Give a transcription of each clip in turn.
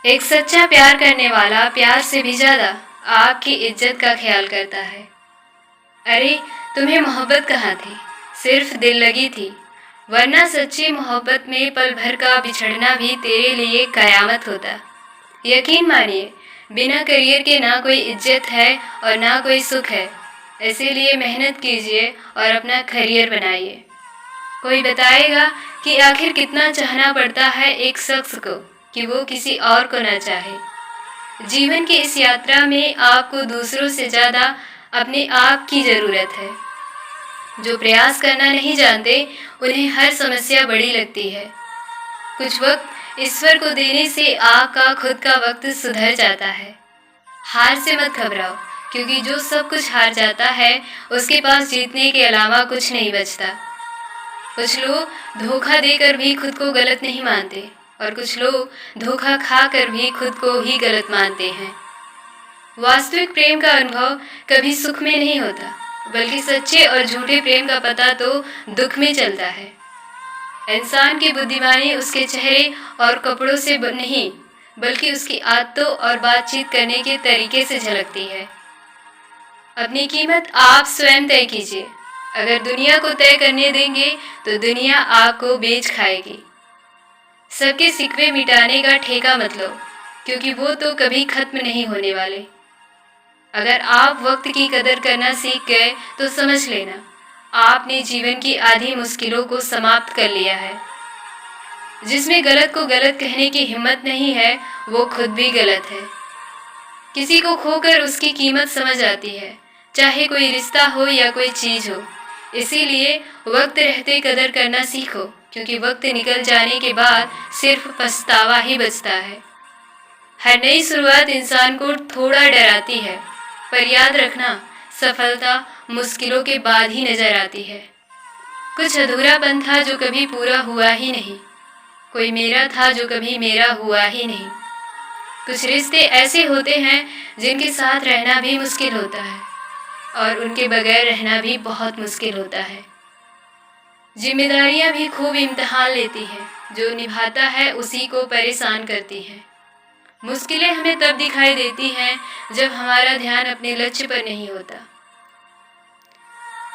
एक सच्चा प्यार करने वाला प्यार से भी ज्यादा आपकी इज्जत का ख्याल करता है। अरे, तुम्हें मोहब्बत कहाँ थी, सिर्फ दिल लगी थी, वरना सच्ची मोहब्बत में पल भर का बिछड़ना भी तेरे लिए कयामत होता। यकीन मानिए, बिना करियर के ना कोई इज्जत है और ना कोई सुख है। इसीलिए मेहनत कीजिए और अपना करियर बनाइए। कोई बताएगा कि आखिर कितना चाहना पड़ता है एक शख्स को कि वो किसी और को न चाहे। जीवन की इस यात्रा में आपको दूसरों से ज़्यादा अपने आप की ज़रूरत है। जो प्रयास करना नहीं जानते उन्हें हर समस्या बड़ी लगती है। कुछ वक्त ईश्वर को देने से आपका खुद का वक्त सुधर जाता है। हार से मत घबराओ, क्योंकि जो सब कुछ हार जाता है उसके पास जीतने के अलावा कुछ नहीं बचता। कुछ लोग धोखा देकर भी खुद को गलत नहीं मानते और कुछ लोग धोखा खाकर भी खुद को ही गलत मानते हैं। वास्तविक प्रेम का अनुभव कभी सुख में नहीं होता, बल्कि सच्चे और झूठे प्रेम का पता तो दुख में चलता है। इंसान की बुद्धिमानी उसके चेहरे और कपड़ों से नहीं, बल्कि उसकी आदतों और बातचीत करने के तरीके से झलकती है। अपनी कीमत आप स्वयं तय कीजिए। अगर दुनिया को तय करने देंगे तो दुनिया आपको बेच खाएगी। सबके सिकवे मिटाने का ठेका मत लो, क्योंकि वो तो कभी खत्म नहीं होने वाले। अगर आप वक्त की कदर करना सीख गए तो समझ लेना आपने जीवन की आधी मुश्किलों को समाप्त कर लिया है। जिसमें गलत को गलत कहने की हिम्मत नहीं है वो खुद भी गलत है। किसी को खोकर उसकी कीमत समझ आती है, चाहे कोई रिश्ता हो या कोई चीज हो। इसीलिए वक्त रहते कदर करना सीखो, क्योंकि वक्त निकल जाने के बाद सिर्फ पछतावा ही बचता है। हर नई शुरुआत इंसान को थोड़ा डराती है, पर याद रखना सफलता मुश्किलों के बाद ही नजर आती है। कुछ अधूरापन था जो कभी पूरा हुआ ही नहीं, कोई मेरा था जो कभी मेरा हुआ ही नहीं। कुछ रिश्ते ऐसे होते हैं जिनके साथ रहना भी मुश्किल होता है और उनके बगैर रहना भी बहुत मुश्किल होता है। जिम्मेदारियां भी खूब इम्तिहान लेती हैं, जो निभाता है उसी को परेशान करती हैं। मुश्किलें हमें तब दिखाई देती हैं जब हमारा ध्यान अपने लक्ष्य पर नहीं होता।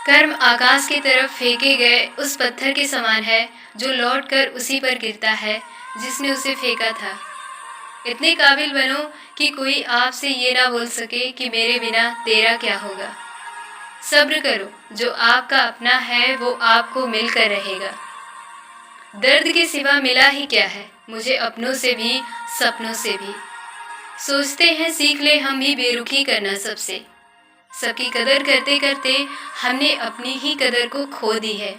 कर्म आकाश की तरफ फेंके गए उस पत्थर के समान है जो लौटकर उसी पर गिरता है जिसने उसे फेंका था। इतने काबिल बनो कि कोई आपसे ये ना बोल सके कि मेरे बिना तेरा क्या होगा। सब्र करो, जो आपका अपना है वो आपको मिलकर रहेगा। दर्द के सिवा मिला ही क्या है मुझे अपनों से भी, सपनों से भी। सोचते हैं सीख ले हम भी बेरुखी करना सबसे। सबकी कदर करते करते हमने अपनी ही कदर को खो दी है।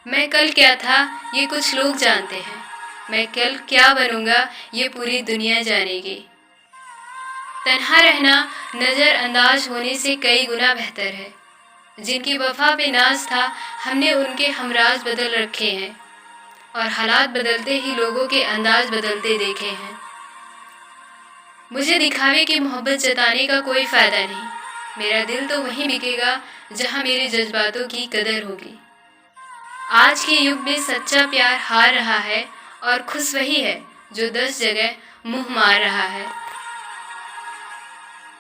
मैं कल क्या था ये कुछ लोग जानते हैं, मैं कल क्या बनूंगा ये पूरी दुनिया जानेगी। तन्हा रहना नज़रअंदाज होने से कई गुना बेहतर है। जिनकी वफा पे नाज था हमने उनके हमराज बदल रखे हैं और हालात बदलते ही लोगों के अंदाज बदलते देखे हैं। मुझे दिखावे की मोहब्बत जताने का कोई फ़ायदा नहीं। मेरा दिल तो वहीं बिकेगा जहाँ मेरे जज्बातों की कदर होगी। आज के युग में सच्चा प्यार हार रहा है और खुश वही है जो 10 जगह मुँह मार रहा है।